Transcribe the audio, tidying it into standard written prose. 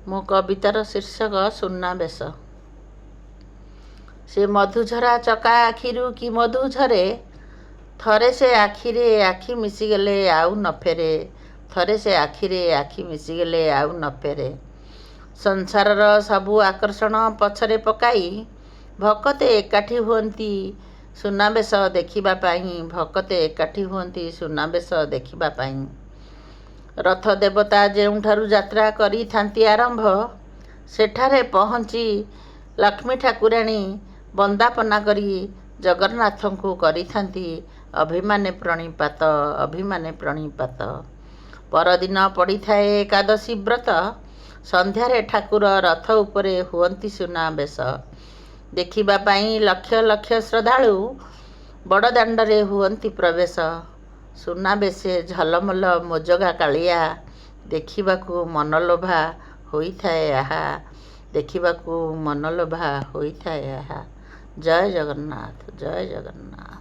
ମୋ କବିତାର ଶୀର୍ଷକ ସୁନାବେଶ। ସେ ମଧୁଝରା ଚକା ଆଖିରୁ କି ମଧୁ ଝରେ, ଥରେ ସେ ଆଖିରେ ଆଖି ମିଶିଗଲେ ଆଉ ନ ଫେରେ। ଥରେ ସେ ଆଖିରେ ଆଖି ମିଶିଗଲେ ଆଉ ନ ଫେରେ। ସଂସାରର ସବୁ ଆକର୍ଷଣ ପଛରେ ପକାଇ ଭକତେ ଏକାଠି ହୁଅନ୍ତି ସୁନାବେଶ ଦେଖିବା ପାଇଁ। ଭକତେ ଏକାଠି ହୁଅନ୍ତି ସୁନାବେଶ ଦେଖିବା ପାଇଁ। ରଥ ଦେବତା ଯେଉଁଠାରୁ ଯାତ୍ରା କରିଥାନ୍ତି ଆରମ୍ଭ, ସେଠାରେ ପହଞ୍ଚି ଲକ୍ଷ୍ମୀ ଠାକୁରାଣୀ ବନ୍ଦାପନା କରି ଜଗନ୍ନାଥଙ୍କୁ କରିଥାନ୍ତି ଅଭିମାନେ ପ୍ରଣିପାତ, ଅଭିମାନେ ପ୍ରଣିପାତ। ପରଦିନ ପଡ଼ିଥାଏ ଏକାଦଶୀ ବ୍ରତ, ସନ୍ଧ୍ୟାରେ ଠାକୁର ରଥ ଉପରେ ହୁଅନ୍ତି ସୁନାବେଶ। ଦେଖିବା ପାଇଁ ଲକ୍ଷ ଲକ୍ଷ ଶ୍ରଦ୍ଧାଳୁ ବଡ଼ଦାଣ୍ଡରେ ହୁଅନ୍ତି ପ୍ରବେଶ। ସୁନାବେଶେ ଝଲମଲ ମୋଜଗା କାଳିଆ, ଦେଖିବାକୁ ମନଲୋଭା ହୋଇଥାଏ ଆହା, ଦେଖିବାକୁ ମନଲୋଭା ହୋଇଥାଏ ଆହା। ଜୟ ଜଗନ୍ନାଥ, ଜୟ ଜଗନ୍ନାଥ।